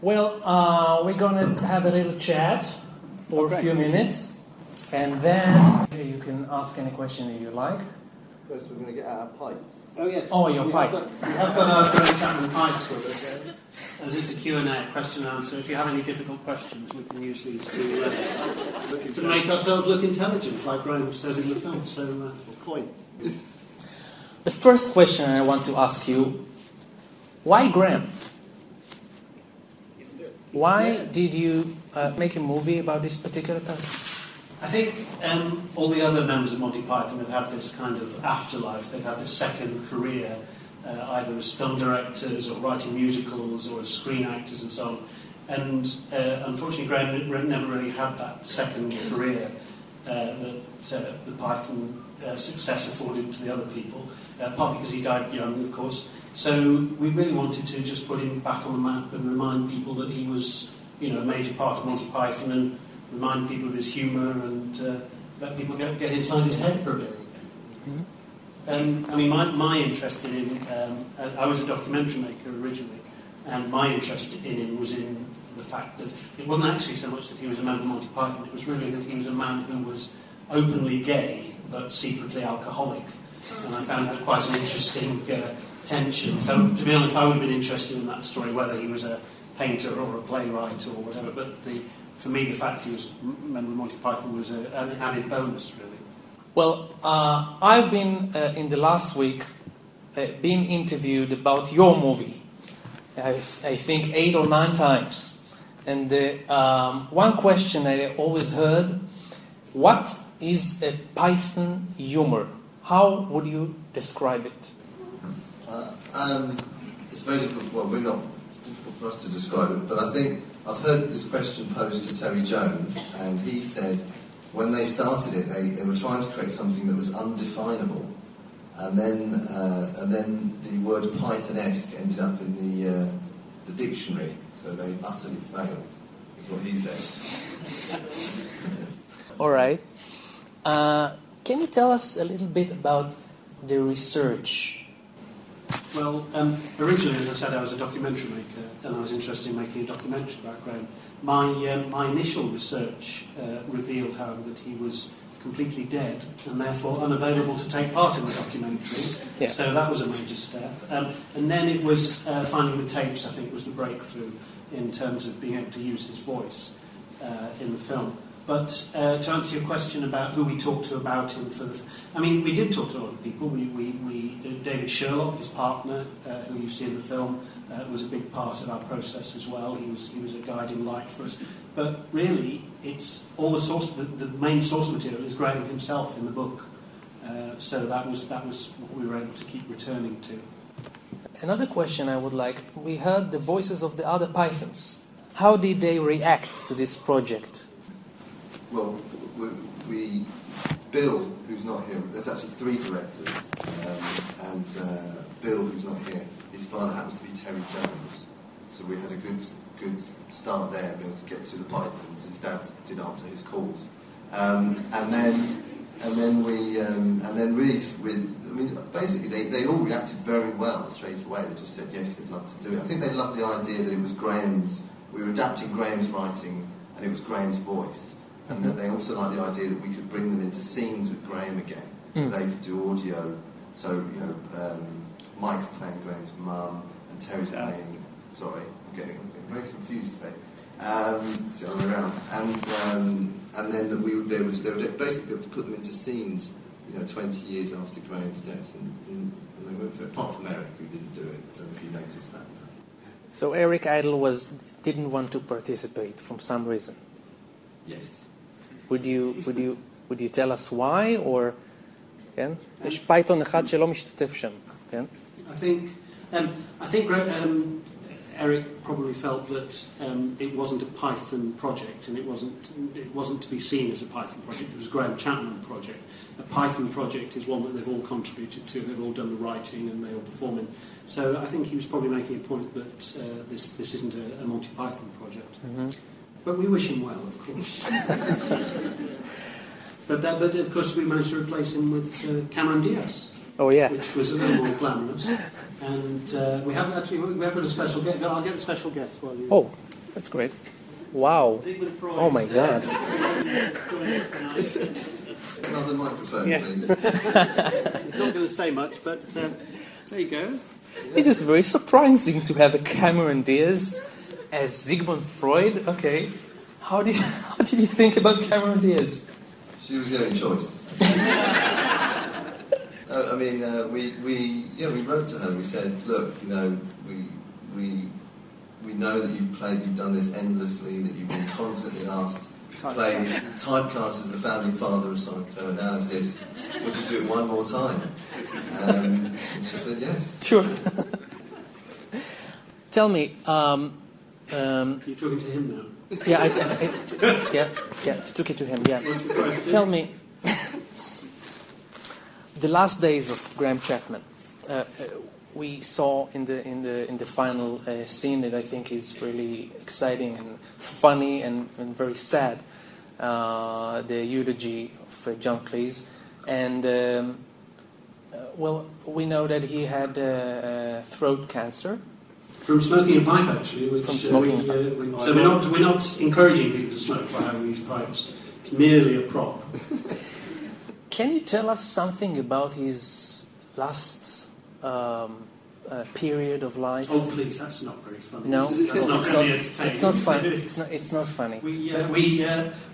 Well, we're going to have a little chat for a few minutes, and then you can ask any question that you like. First, we're going to get out our pipes. Oh, yes. Oh, your pipe. We have got our Graham Chapman pipes with us, as it's a Q&A, question and answer. If you have any difficult questions, we can use these to make ourselves look intelligent, like Graham says in the film. So, point. The first question I want to ask you, why Graham? Why did you make a movie about this particular person? I think all the other members of Monty Python have had this kind of afterlife. They've had this second career, either as film directors or writing musicals or as screen actors and so on. And unfortunately, Graham never really had that second career that the Python success afforded to the other people, partly because he died young, of course. So we really wanted to just put him back on the map and remind people that he was, a major part of Monty Python, and remind people of his humour and let people get inside his head for a bit. Mm-hmm. My interest in him, I was a documentary maker originally, and my interest in him was in the fact that it wasn't actually so much that he was a member of Monty Python, it was really that he was a man who was openly gay but secretly alcoholic. And I found that quite an interesting tension. So, to be honest, I would have been interested in that story, whether he was a painter or a playwright or whatever, but for me, the fact that he was a member of Monty Python was an added bonus, really. Well, I've been, in the last week, been interviewed about your movie, I think 8 or 9 times. And one question I always heard, what is a Python humor? How would you describe it? It's very difficult. Well, it's difficult for us to describe it, but I think I've heard this question posed to Terry Jones, and he said when they started it, they were trying to create something that was undefinable, and then the word Python-esque ended up in the dictionary, so they utterly failed, is what he says. All right. Can you tell us a little bit about the research? Well, originally, as I said, I was a documentary maker, and I was interested in making a documentary about Graham. My initial research revealed, however, that he was completely dead and therefore unavailable to take part in the documentary. Yeah. So that was a major step. And then it was finding the tapes, I think, was the breakthrough in terms of being able to use his voice in the film. But to answer your question about who we talked to about him we did talk to a lot of people. David Sherlock, his partner, who you see in the film, was a big part of our process as well. He was a guiding light for us. But really, it's all the main source material is Graham himself in the book. So that was what we were able to keep returning to. Another question I would like: we heard the voices of the other Pythons. How did they react to this project? Well, Bill, who's not here, there's actually 3 directors, and Bill, who's not here, his father happens to be Terry Jones, so we had a good start there, being able to get to the Pythons. His dad did answer his calls, basically they all reacted very well straight away. They just said yes, they'd love to do it. I think they loved the idea that it was we were adapting Graham's writing, and it was Graham's voice. And that they also like the idea that we could bring them into scenes with Graham again. They could do audio. So, Mike's playing Graham's mum, and Terry's playing... Sorry, I'm getting very confused today. It's the other way around. And then that we would be able to... They would basically be able to put them into scenes, 20 years after Graham's death. And they went for it. Apart from Eric, who didn't do it. I don't know if you noticed that. So Eric Idle didn't want to participate for some reason? Yes. Would you tell us why, or כן? יש פייתון אחד שלא משתתף שם, כן? I think Eric probably felt that it wasn't a Python project, and it wasn't to be seen as a Python project. It was a Graham Chapman project. A Python project is one that they've all contributed to. They've all done the writing and they all perform in. So I think he was probably making a point that this isn't a Monty Python project. Mm-hmm. But we wish him well, of course. but of course we managed to replace him with Cameron Diaz. Oh yeah, which was a little more glamorous. And we have got a special guest. I'll get the special guest while you. Oh, That's great. Wow. Oh my God. Another microphone, Yes. please. He's not going to say much, but there you go. This is very surprising to have a Cameron Diaz as Sigmund Freud. Okay. How did you think about Cameron Diaz? She was the only choice. I mean, we wrote to her. We said, look, you know, we know that you've done this endlessly, that you've been constantly asked to play typecast as the founding father of psychoanalysis. Would you do it one more time? And she said yes. Sure. Tell me, You're talking to him now. yeah, took it to him. Yeah. What's the question? Tell me, the last days of Graham Chapman. We saw in the final scene that I think is really exciting and funny and very sad. The eulogy of John Cleese, and well, we know that he had throat cancer. From smoking a pipe, actually. Which, From smoking a pipe. So we're not encouraging people to smoke by having these pipes. It's merely a prop. Can you tell us something about his last period of life? Oh, please, that's not very funny. No, That's not very entertaining. It's not funny. It's not funny.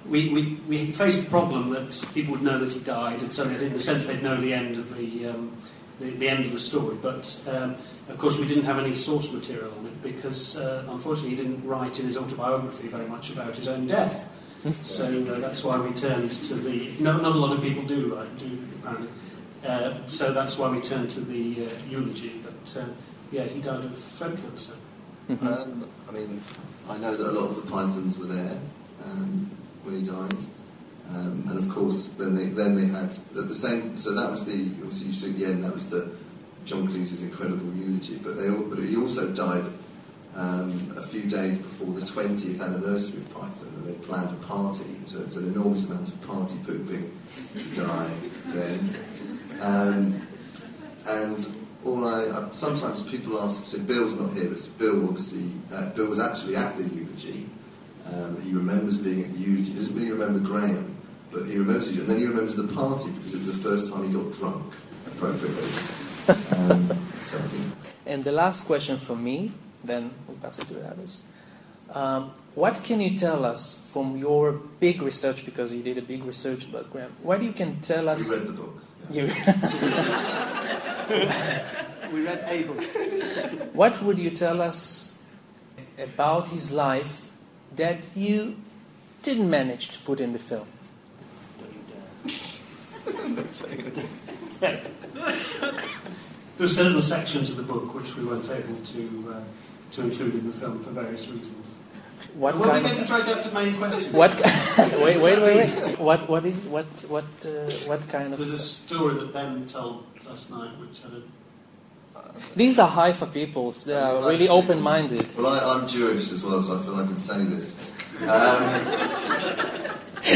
We faced the problem that people would know that he died, and so in a sense they'd know the end of the end of the story. But of course, we didn't have any source material on it because, unfortunately, he didn't write in his autobiography very much about his own death. So that's why we turned to the. No, not a lot of people do apparently. So that's why we turned to the eulogy. But yeah, he died of throat cancer. I mean, I know that a lot of the Pythons were there when he died, and of course, then they had the same. So that was the obviously you see at the end. That was the John Cleese's incredible eulogy. But he also died a few days before the 20th anniversary of Python, and they planned a party. So it's an enormous amount of party pooping to die then. And sometimes people ask, so Bill's not here, but Bill obviously, Bill was actually at the eulogy. He remembers being at the eulogy. He doesn't really remember Graham, but he remembers it. And then he remembers the party because it was the first time he got drunk, appropriately. So I think. And the last question for me, then we pass it to the others. What can you tell us from your big research, because you did a big research about Graham, what you can tell us... We read the book. You We read a book. What would you tell us about his life that you didn't manage to put in the film? There are certain sections of the book which we weren't able to include in the film for various reasons. What Well, we kind get of... to throw it up to main questions. What? Wait. What kind of? There's a story that Ben told last night, which had a... These are Haifa peoples. They are really open-minded. Well, I'm Jewish as well, so I feel I can say this.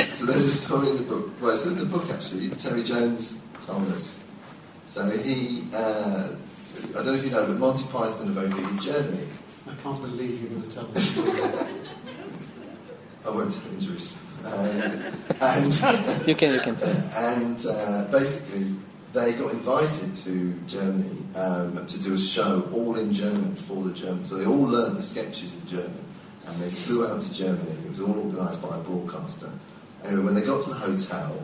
So there's a story in the book. Well, it's in the book actually. Terry Jones told us. So he, I don't know if you know, but Monty Python are very big in Germany. I can't believe you're going to tell this story. I won't tell in Jerusalem. And You can. and basically, they got invited to Germany to do a show all in German for the Germans. So they all learned the sketches in German, and they flew out to Germany. It was all organised by a broadcaster. Anyway, when they got to the hotel,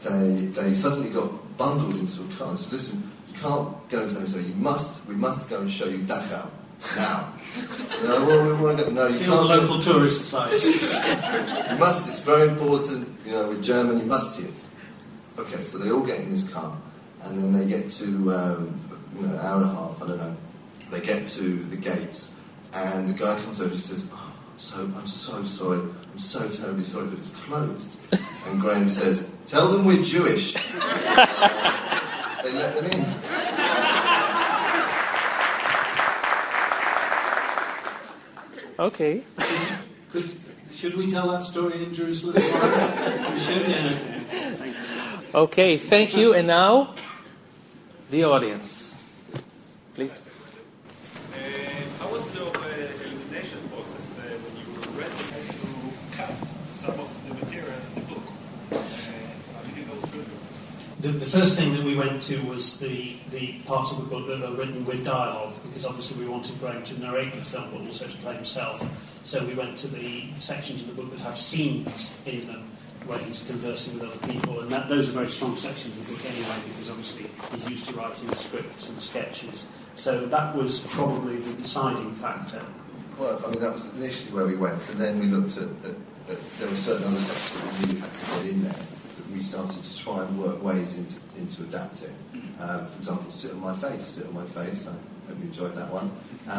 they suddenly got bundled into a car. So listen, you can't go into the hotel. We must go and show you Dachau now. You know, well, we want to go. No, you See can't. all the local tourist sites. You must. It's very important. You know, with German, you must see it. Okay, so they all get in this car, and then they get to an hour and a half. I don't know. They get to the gates, and the guy comes over and says, "Oh, I'm so sorry. I'm so terribly sorry, but it's closed." And Graham says, "Tell them we're Jewish." They let them in. Okay. Should we tell that story in Jerusalem? We should, yeah. Okay. Thank you. Okay. Thank you. And now, the audience, please. How was the some of the material in the book. How did you go through it? The first thing that we went to was the parts of the book that are written with dialogue, because obviously we wanted Graham to narrate the film but also to play himself. So we went to the sections of the book that have scenes in them where he's conversing with other people, and those are very strong sections of the book anyway, because obviously he's used to writing scripts and sketches. So that was probably the deciding factor. Well, I mean, that was initially where we went, and then we looked at there were certain other sections that we knew had to get in there, that we started to try and work ways into adapting. For example, Sit on My Face. I hope you enjoyed that one.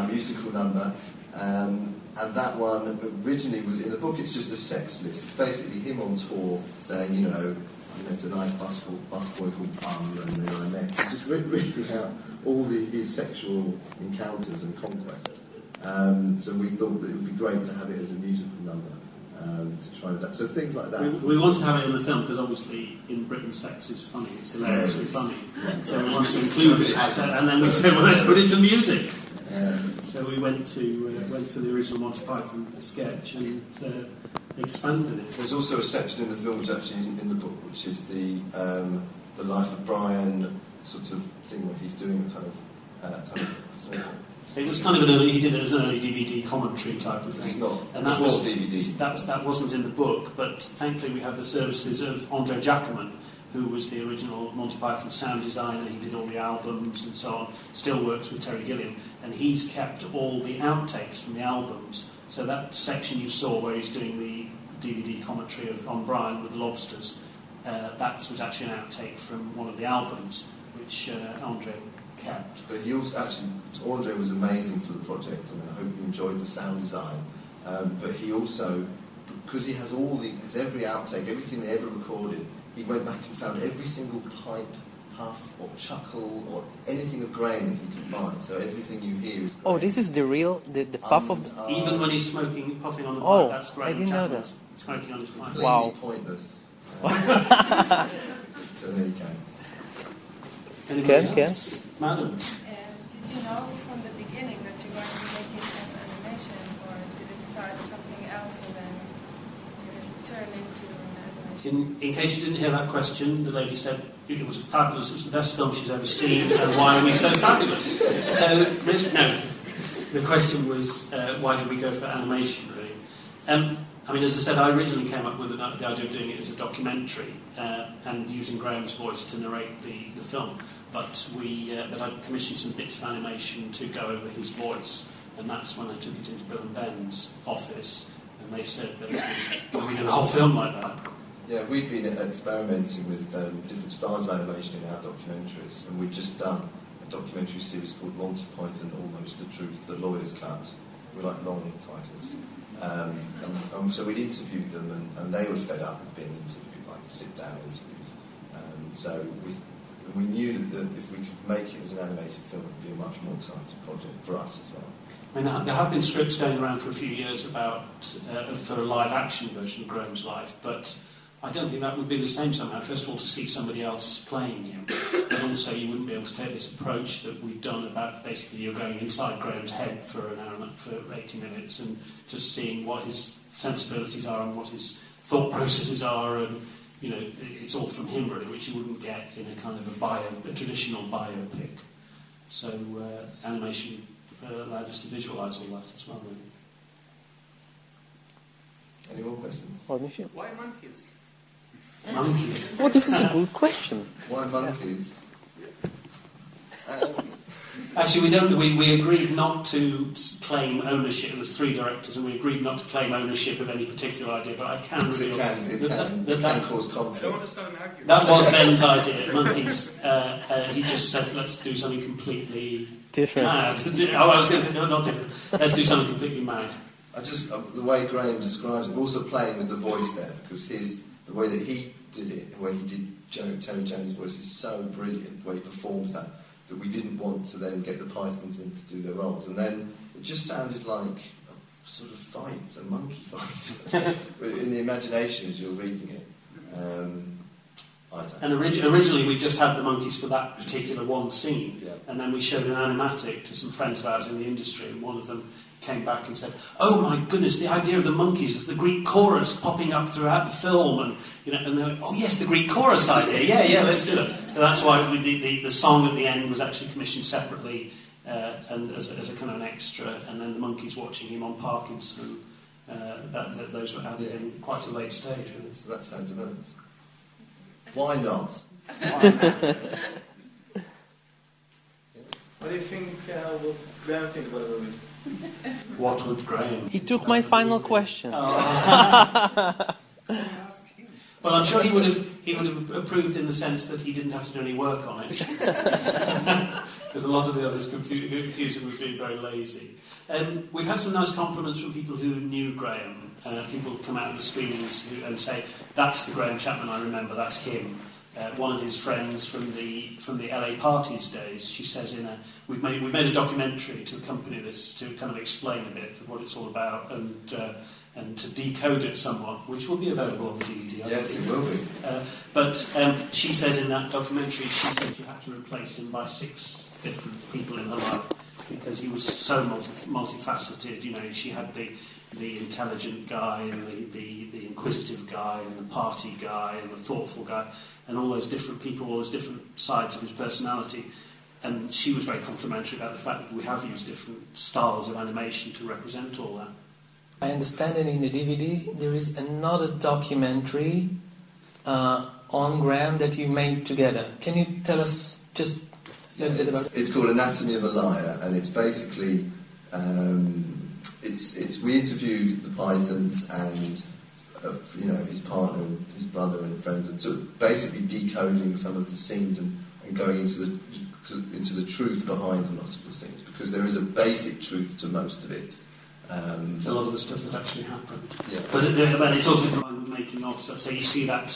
Musical number. And that one originally was, in the book, it's just a sex list. It's basically him on tour saying, you know, I met a nice busboy called Bum, and then I met. It's just reading out all his sexual encounters and conquests. So we thought that it would be great to have it as a musical number, to try and adapt. So things like that. We wanted to have it in the film because obviously in Britain sex is funny, it's hilariously funny. So we wanted to include it, and then we said, well, let's put it to music. So we went to the original Monty Python sketch and expanded it. There's also a section in the film which actually isn't in the book, which is the life of Brian sort of thing where he's doing a kind of I don't know. It was kind of he did it as an early DVD commentary type of thing. It's not. And that was DVD. That wasn't in the book, but thankfully we have the services of Andre Jacquemin, who was the original Monty Python sound designer. He did all the albums and so on, still works with Terry Gilliam, and he's kept all the outtakes from the albums. So that section you saw where he's doing the DVD commentary on Brian with the Lobsters, that was actually an outtake from one of the albums, which Andre kept. But he also, Andre was amazing for the project, and I hope you enjoyed the sound design. But he also, because he has every outtake, everything they ever recorded, he went back and found every single pipe, puff, or chuckle, or anything of Graham that he could find. So everything you hear is Graham. Oh, this is the puff of the... Even when he's puffing on the pipe, that's Graham. I didn't know that. Smoking on his pipe. Completely pointless. So there you go. Anybody else? Madam? Did you know from the beginning that you were going to make it as animation, or did it start something else and then turn into an animation? In case you didn't hear that question, the lady said it was the best film she's ever seen, and why are we so fabulous? So, really, no. The question was, why did we go for animation, really? I mean, as I said, I originally came up with the idea of doing it as a documentary and using Graham's voice to narrate the film. But I commissioned some bits of animation to go over his voice, and that's when I took it into Bill and Ben's office, and they said, can we do the whole film like that? Yeah, we'd been experimenting with different styles of animation in our documentaries, and we'd just done a documentary series called Monty Python, Almost the Truth, The Lawyer's Cut. We like long titles. And so we'd interviewed them, and they were fed up with being interviewed, like sit-down interviews. So we knew that if we could make it as an animated film, it would be a much more exciting project for us as well. I mean, there have been scripts going around for a few years about for a live-action version of Graham's life, but I don't think that would be the same somehow. First of all, to see somebody else playing him, and also you wouldn't be able to take this approach that we've done about basically you're going inside Graham's head for an hour, for 80 minutes, and just seeing what his sensibilities are and what his thought processes are, and you know, it's all from him really, which you wouldn't get in a kind of a traditional biopic. So animation allowed us to visualise all that as well, really. Any more questions? Why monkeys? Monkeys. Oh, this is a good question. Why monkeys? Actually, we agreed not to claim ownership. There's 3 directors, and we agreed not to claim ownership of any particular idea. But I can reveal It can cause I conflict. don't want to start an argument. that was Ben's idea. Monkeys. He just said, let's do something completely Different. mad. I was going to say, no, not different. Let's do something completely mad. The way Graham describes it, also playing with the voice there, because the way that he did it, the way he did Terry Janney's voice is so brilliant, the way he performs that we didn't want to then get the Pythons in to do their roles. And then it just sounded like a sort of fight, a monkey fight, in the imagination as you're reading it. I don't. And originally we just had the monkeys for that particular one scene, Yeah. and then we showed an animatic to some friends of ours in the industry, and one of them came back and said, "Oh my goodness, the idea of the monkeys is the Greek chorus popping up throughout the film," and and they went, "Oh yes, the Greek chorus idea, yeah, let's do it." So that's why the song at the end was actually commissioned separately, and as a kind of an extra, and then the monkeys watching him on Parkinson. Those were added in quite a late stage, really. So that's how it developed. Why not? What do you think, will Graham think about the movie? What would Graham? He took my final question. Ask him. Well, I'm sure he would have approved in the sense that he didn't have to do any work on it, because a lot of the others accused him of being very lazy. We've had some nice compliments from people who knew Graham. People come out of the screenings and say, "That's the Graham Chapman I remember. That's him." One of his friends from the LA Parties days, she says we've made a documentary to accompany this, to kind of explain a bit of what it's all about and to decode it somewhat, which will be available on the DVD. Yes, it will be. But she says in that documentary, she said she had to replace him by 6 different people in her life because he was so multifaceted. She had the intelligent guy and the inquisitive guy and the party guy and the thoughtful guy and all those different people, all those different sides of his personality. And she was very complimentary about the fact that we have used different styles of animation to represent all that. I understand that in the DVD there is another documentary on Graham that you made together. Can you tell us just a little bit about it? It's called Anatomy of a Liar, and it's basically we interviewed the Pythons and his partner, and his brother and friends, and sort of basically decoding some of the scenes and going into the truth behind a lot of the scenes, because there is a basic truth to most of it. A lot of the stuff that actually happened. Yeah. But it's also combined with making of stuff. So you see that,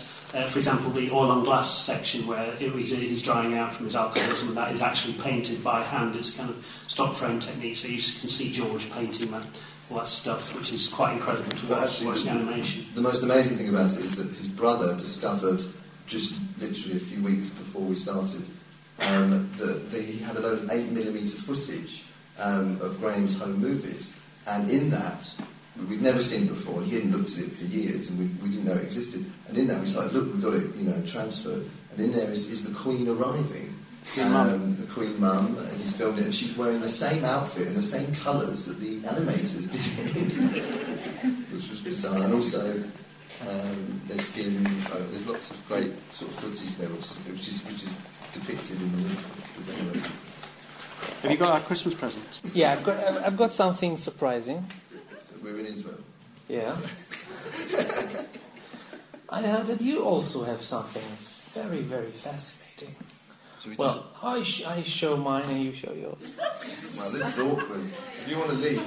for example, the oil on glass section where he's drying out from his alcoholism, and that is actually painted by hand. It's a kind of stop frame technique. So you can see George painting all that stuff, which is quite incredible to watch the animation. The most amazing thing about it is that his brother discovered, just literally a few weeks before we started, that he had a load of 8mm footage of Graham's home movies. And in that, we'd never seen it before, and he hadn't looked at it for years, and we didn't know it existed. And in that, we started, look, we've got it, transferred. And in there is the Queen arriving, the Queen Mum, and he's filmed it, and she's wearing the same outfit and the same colours that the animators did, which was bizarre. And also, there's lots of great sort of footage there, which is depicted in the movie. Have you got our Christmas presents? Yeah, I've got something surprising. So we're in Israel. Yeah. I heard that you also have something very, very fascinating. Well, I show mine and you show yours. Well, this is awkward. If you want to leave...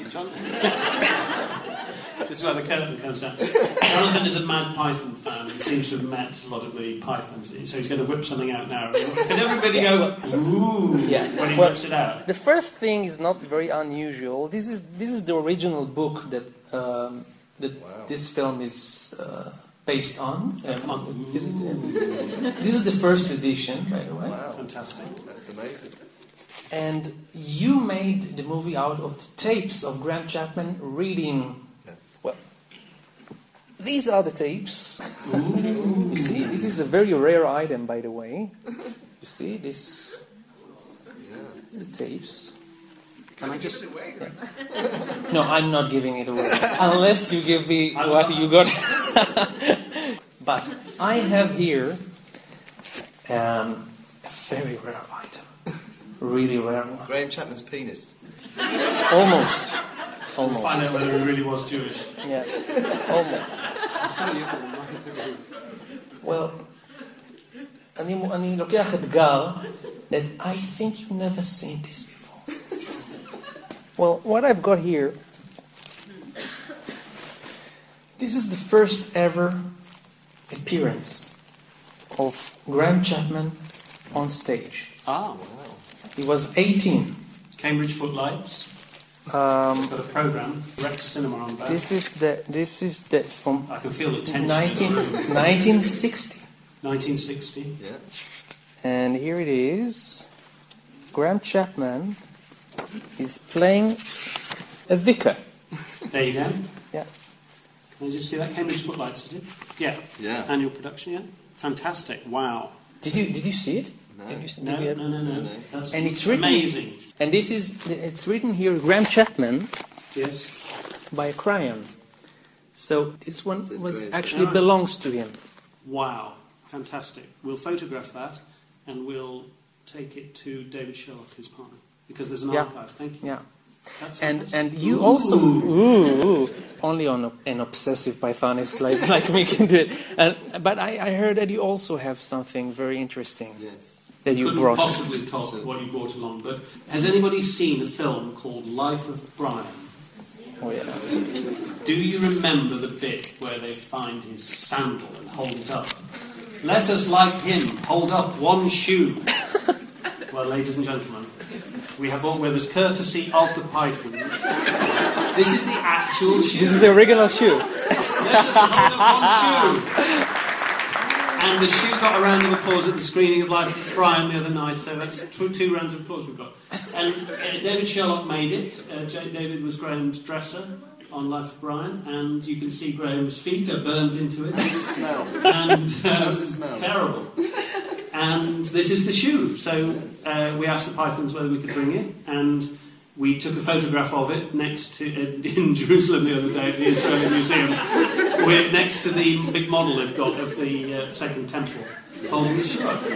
This is where the curtain comes down. Jonathan is a mad Python fan. He seems to have met a lot of the Pythons, so he's going to whip something out now. Can everybody go, ooh, when he whips it out? The first thing is not very unusual. This is the original book that this film is based on. This is the first edition, by the way. Wow. Fantastic. That's amazing. And you made the movie out of the tapes of Graham Chapman reading. Well, these are the tapes. Ooh. You see, this is a very rare item, by the way. You see, this is the tapes. Can I just... Yeah. No, I'm not giving it away. Unless you give me what you got. But I have here a very rare item. Really rare one. Graham Chapman's penis. Almost. We'll find out whether he really was Jewish. Yeah. Almost. Well, אני לוקח אתגר that I think you've never seen this before. Well, what I've got here, this is the first ever appearance of Graham Chapman on stage. Wow. He was 18. Cambridge Footlights. Got a programme, Rex Cinema on back. This is the from I can feel the tension. 1960. 1960. Yeah. And here it is. Graham Chapman is playing a vicar. There you go. Yeah. Can I just see that? Cambridge Footlights, is it? Yeah. Yeah. Annual production, yeah. Fantastic. Wow. Did you see it? No. Did you see- No, did you have- no. That's And it's written- amazing. And it's written here, Graham Chapman, Yes. by a crayon. So this one That's was great. actually Alright. belongs to him. Wow. Fantastic. We'll photograph that and we'll take it to David Sherlock, his partner, because there's an Yeah. archive. Thank you. Yeah. That's And fantastic. you Ooh. also only on an obsessive Pythonist like me can do it. But I heard that you also have something very interesting Yes. that you Couldn't brought. possibly top what you brought along. But has anybody seen a film called Life of Brian? Oh yeah. Do you remember the bit where they find his sandal and hold it up? Let us, like him, hold up one shoe. Well, ladies and gentlemen, we have all with us, courtesy of the Pythons. This is the actual shoe. This is the original shoe. Let us hold up one shoe. And the shoe got a round of applause at the screening of Life of Brian the other night, so that's two rounds of applause we've got. And David Sherlock made it. David was Graham's dresser on Life of Brian, and you can see Graham's feet are burnt into it. Smell. And How does it smell? terrible. And this is the shoe. So we asked the Pythons whether we could bring it, and we took a photograph of it next to in Jerusalem the other day at the Israeli Museum. We're next to the big model they've got of the Second Temple, holding the shoe up. So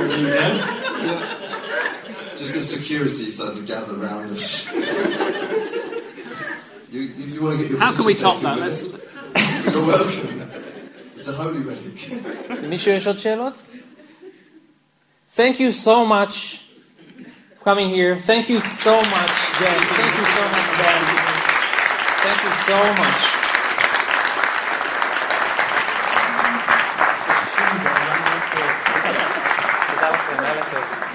there you go. Just as security started to gather around us. If you want to get your How can we picture top taken that? with it, you're welcome. It's a holy relic. למישהו יש עוד שאלות? Thank you so much for coming here. Thank you so much, Jen. Thank you so much, Ben. Thank you so much. תודה לכם, היה לכם.